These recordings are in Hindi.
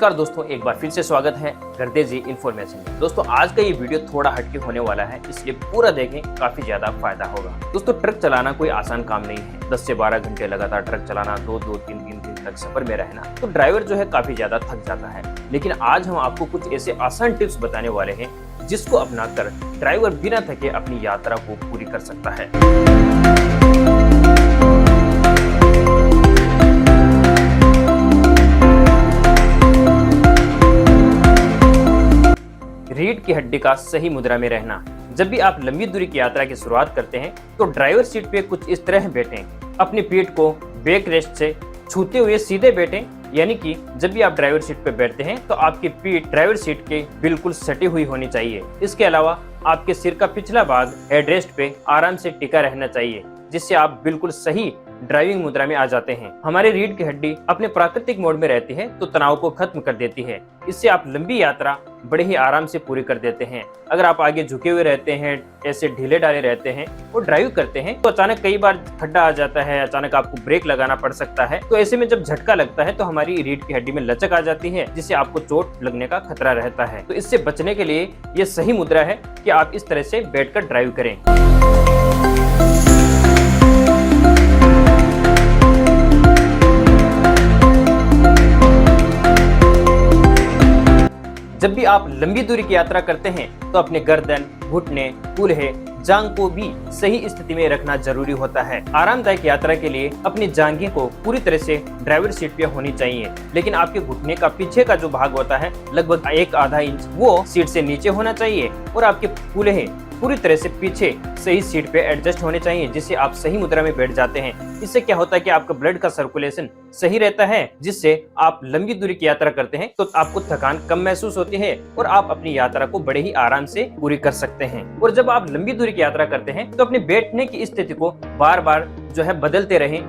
नमस्कार दोस्तों, एक बार फिर से स्वागत है गर्देजी इन्फॉर्मेशन में। दोस्तों आज का ये वीडियो थोड़ा हटके होने वाला है, इसलिए पूरा देखें, काफी ज्यादा फायदा होगा। दोस्तों ट्रक चलाना कोई आसान काम नहीं है। 10 से 12 घंटे लगातार ट्रक चलाना, 2-3 दिन तक सफर में रहना, तो ड्राइवर जो है काफी ज्यादा थक जाता है। लेकिन आज हम आपको कुछ ऐसे आसान टिप्स बताने वाले हैं जिसको अपनाकर ड्राइवर बिना थके अपनी यात्रा को पूरी कर सकता है। रीढ़ की हड्डी का सही मुद्रा में रहना। जब भी आप लंबी दूरी की यात्रा की शुरुआत करते हैं तो ड्राइवर सीट पे कुछ इस तरह बैठें। अपनी पीठ को बैक रेस्ट से छूते हुए सीधे बैठें, यानी कि जब भी आप ड्राइवर सीट पे बैठते हैं तो आपकी पीठ ड्राइवर सीट के बिल्कुल सटी हुई होनी चाहिए। इसके अलावा आपके सिर का पिछला भाग हेडरेस्ट पे आराम से टिका रहना चाहिए, जिससे आप बिल्कुल सही ड्राइविंग मुद्रा में आ जाते हैं। हमारी रीढ़ की हड्डी अपने प्राकृतिक मोड में रहती है तो तनाव को खत्म कर देती है। इससे आप लंबी यात्रा बड़े ही आराम से पूरी कर देते हैं। अगर आप आगे झुके हुए रहते हैं, ऐसे ढीले ढाले रहते हैं और ड्राइव करते हैं तो अचानक कई बार खड्डा आ जाता है, अचानक आपको ब्रेक लगाना पड़ सकता है। तो ऐसे में जब झटका लगता है तो हमारी रीढ़ की हड्डी में लचक आ जाती है, जिससे आपको चोट लगने का खतरा रहता है। तो इससे बचने के लिए ये सही मुद्रा है कि आप इस तरह से बैठकर ड्राइव करें। जब भी आप लंबी दूरी की यात्रा करते हैं तो अपने गर्दन, घुटने, कूल्हे, जांघ को भी सही स्थिति में रखना जरूरी होता है। आरामदायक यात्रा के लिए अपनी जांघें को पूरी तरह से ड्राइवर सीट पे होनी चाहिए, लेकिन आपके घुटने का पीछे का जो भाग होता है लगभग 1-आधा इंच वो सीट से नीचे होना चाहिए और आपके कूल्हे पूरी तरह से पीछे सही सीट पे एडजस्ट होने चाहिए, जिससे आप सही मुद्रा में बैठ जाते हैं। इससे क्या होता है कि आपका ब्लड का सर्कुलेशन सही रहता है, जिससे आप लंबी दूरी की यात्रा करते हैं तो आपको थकान कम महसूस होती है और आप अपनी यात्रा को बड़े ही आराम से पूरी कर सकते हैं। और जब आप लंबी दूरी की यात्रा करते हैं तो अपने बैठने की स्थिति को बार बार जो है बदलते रहें।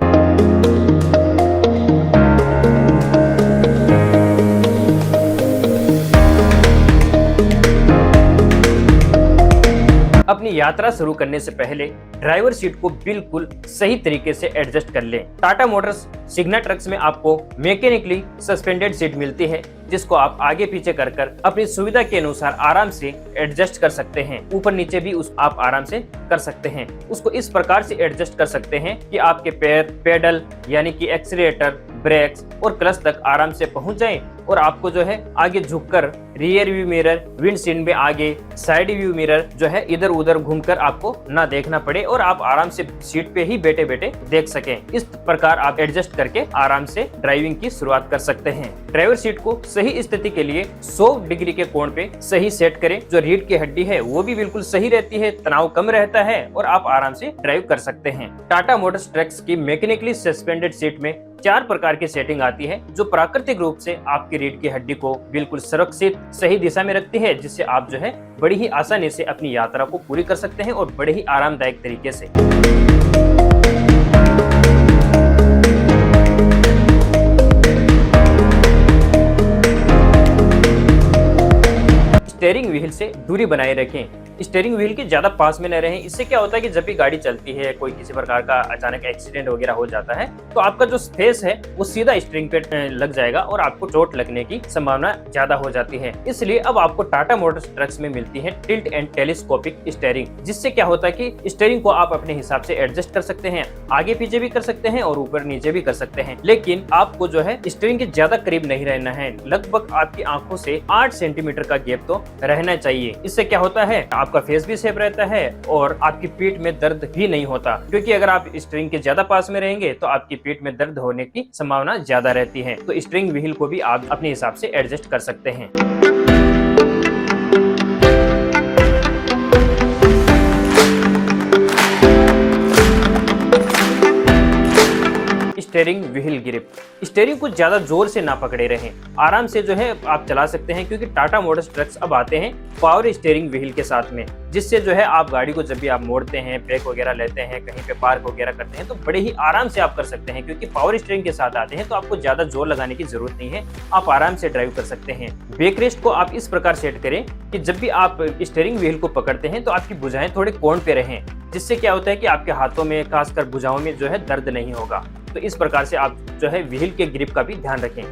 अपनी यात्रा शुरू करने से पहले ड्राइवर सीट को बिल्कुल सही तरीके से एडजस्ट कर लें। टाटा मोटर्स सिग्ना ट्रक्स में आपको मैकेनिकली सस्पेंडेड सीट मिलती है, जिसको आप आगे पीछे कर अपनी सुविधा के अनुसार आराम से एडजस्ट कर सकते हैं। ऊपर नीचे भी आप आराम से कर सकते हैं। उसको इस प्रकार से एडजस्ट कर सकते हैं कि आपके पैर पेडल यानी कि एक्सीलरेटर, ब्रेक्स और क्लच तक आराम से पहुंच जाएं और आपको जो है आगे झुककर रियर व्यू मिरर, विंडशील्ड में आगे साइड व्यू मिरर जो है इधर उधर घूमकर आपको ना देखना पड़े और आप आराम से सीट पे ही बैठे बैठे देख सकें। इस प्रकार आप एडजस्ट करके आराम से ड्राइविंग की शुरुआत कर सकते हैं। ड्राइवर सीट को सही स्थिति के लिए 100 डिग्री के कोण पे सही सेट करें। जो रीढ़ की हड्डी है वो भी बिल्कुल सही रहती है, तनाव कम रहता है और आप आराम से ड्राइव कर सकते हैं। टाटा मोटर्स ट्रक्स की मैकेनिकली सस्पेंडेड सीट में 4 प्रकार की सेटिंग आती है, जो प्राकृतिक रूप से आपकी रीढ़ की हड्डी को बिल्कुल सुरक्षित सही दिशा में रखती है, जिससे आप जो है बड़ी ही आसानी से अपनी यात्रा को पूरी कर सकते हैं और बड़े ही आरामदायक तरीके से। स्टीयरिंग व्हील से दूरी बनाए रखें। स्टीयरिंग व्हील के ज्यादा पास में न रहें। इससे क्या होता है कि जब भी गाड़ी चलती है, कोई किसी प्रकार का अचानक एक्सीडेंट वगैरह हो जाता है तो आपका जो फेस है वो सीधा स्टीयरिंग पे लग जाएगा और आपको चोट लगने की संभावना ज्यादा हो जाती है। इसलिए अब आपको टाटा मोटर्स ट्रक्स में मिलती है टिल्ट एंड टेलीस्कोपिक स्टीयरिंग, जिससे क्या होता है कि स्टीयरिंग को आप अपने हिसाब से एडजस्ट कर सकते हैं, आगे पीछे भी कर सकते हैं और ऊपर नीचे भी कर सकते हैं। लेकिन आपको जो है स्टीयरिंग के ज्यादा करीब नहीं रहना है। लगभग आपकी आंखों से 8 सेंटीमीटर का गैप तो रहना चाहिए। इससे क्या होता है, आपका फेस भी सेफ रहता है और आपकी पीठ में दर्द भी नहीं होता, क्योंकि अगर आप स्टीयरिंग के ज्यादा पास में रहेंगे तो आपकी पीठ में दर्द होने की संभावना ज्यादा रहती है। तो स्टीयरिंग व्हील को भी आप अपने हिसाब से एडजस्ट कर सकते हैं। Steering wheel grip. स्टीयरिंग को ज्यादा जोर से ना पकड़े रहें, आराम से जो है आप चला सकते हैं, क्योंकि टाटा मोटर्स ट्रक्स अब आते हैं पावर स्टीयरिंग व्हील के साथ में, जिससे जो है आप गाड़ी को जब भी आप मोड़ते हैं, ब्रेक वगैरह लेते हैं, कहीं पे पार्क वगैरह करते हैं तो बड़े ही आराम से आप कर सकते हैं। क्योंकि पावर स्टीयरिंग के साथ आते हैं तो आपको ज्यादा जोर लगाने की जरूरत नहीं है, आप आराम से ड्राइव कर सकते हैं। बैक रेस्ट को आप इस प्रकार सेट करें कि जब भी आप स्टीयरिंग व्हील को पकड़ते हैं तो आपकी भुजाएं थोड़े कोण पे रहें, जिससे क्या होता है कि आपके हाथों में, खासकर भुजाओं में जो है दर्द नहीं होगा। तो इस प्रकार से आप जो है व्हील के ग्रिप का भी ध्यान रखें।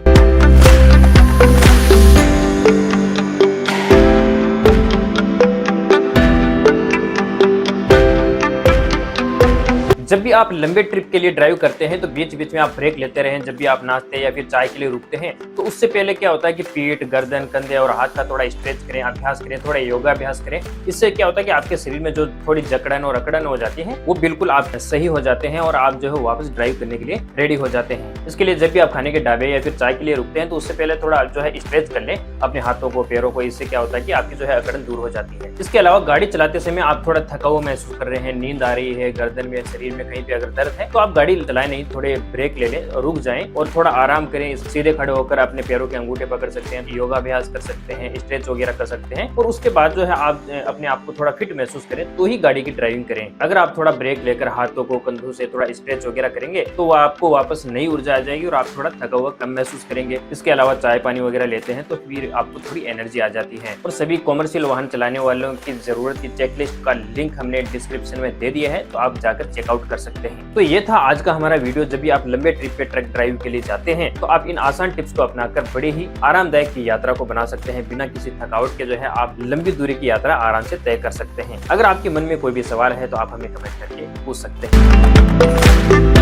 आप लंबे ट्रिप के लिए ड्राइव करते हैं तो बीच बीच में आप ब्रेक लेते रहें, जब भी आप नाश्ते या फिर चाय के लिए रुकते हैं तो उससे पहले क्या होता है कि पीठ, गर्दन, कंधे और हाथ का थोड़ा स्ट्रेच करें, अभ्यास करें, थोड़ा योगा अभ्यास करें। इससे क्या होता है कि आपके शरीर में जो थोड़ी जकड़न और अकड़न हो जाती है वो बिल्कुल आप सही हो जाते हैं और आप जो है वापस ड्राइव करने के लिए रेडी हो जाते हैं। इसके लिए जब भी आप खाने के ढाबे या फिर चाय के लिए रुकते हैं तो उससे पहले थोड़ा जो है स्ट्रेच कर लें अपने हाथों को, पैरों को। इससे क्या होता है कि आपकी जो है अकड़न दूर हो जाती है। इसके अलावा गाड़ी चलाते समय आप थोड़ा थका हुआ महसूस कर रहे हैं, नींद आ रही है, गर्दन में, शरीर में कहीं पे अगर दर्द है तो आप गाड़ी चलाएं नहीं, थोड़े ब्रेक ले लें, रुक जाएं और थोड़ा आराम करें। सीधे खड़े होकर अपने पैरों के अंगूठे पकड़ सकते हैं, योगा अभ्यास कर सकते हैं, स्ट्रेच वगैरह कर सकते हैं और उसके बाद जो है आप अपने आप को थोड़ा फिट महसूस करें तो ही गाड़ी की ड्राइविंग करें। अगर आप थोड़ा ब्रेक लेकर हाथों को, कंधों से थोड़ा स्ट्रेच वगैरह करेंगे तो आपको वापस नई ऊर्जा आ जाएगी और आप थोड़ा थका हुआ कम महसूस करेंगे। इसके अलावा चाय पानी वगैरह लेते हैं तो फिर आपको थोड़ी एनर्जी आ जाती है। और सभी कॉमर्शियल वाहन चलाने वालों की जरूरत की चेकलिस्ट का लिंक हमने डिस्क्रिप्शन में दे दिया है, तो आप जाकर चेकआउट कर सकते हैं। तो ये था आज का हमारा वीडियो। जब भी आप लंबे ट्रिप पे ट्रक ड्राइव के लिए जाते हैं तो आप इन आसान टिप्स को अपनाकर बड़े ही आरामदायक की यात्रा को बना सकते हैं। बिना किसी थकावट के जो है आप लंबी दूरी की यात्रा आराम से तय कर सकते हैं। अगर आपके मन में कोई भी सवाल है तो आप हमें कमेंट करके पूछ सकते हैं।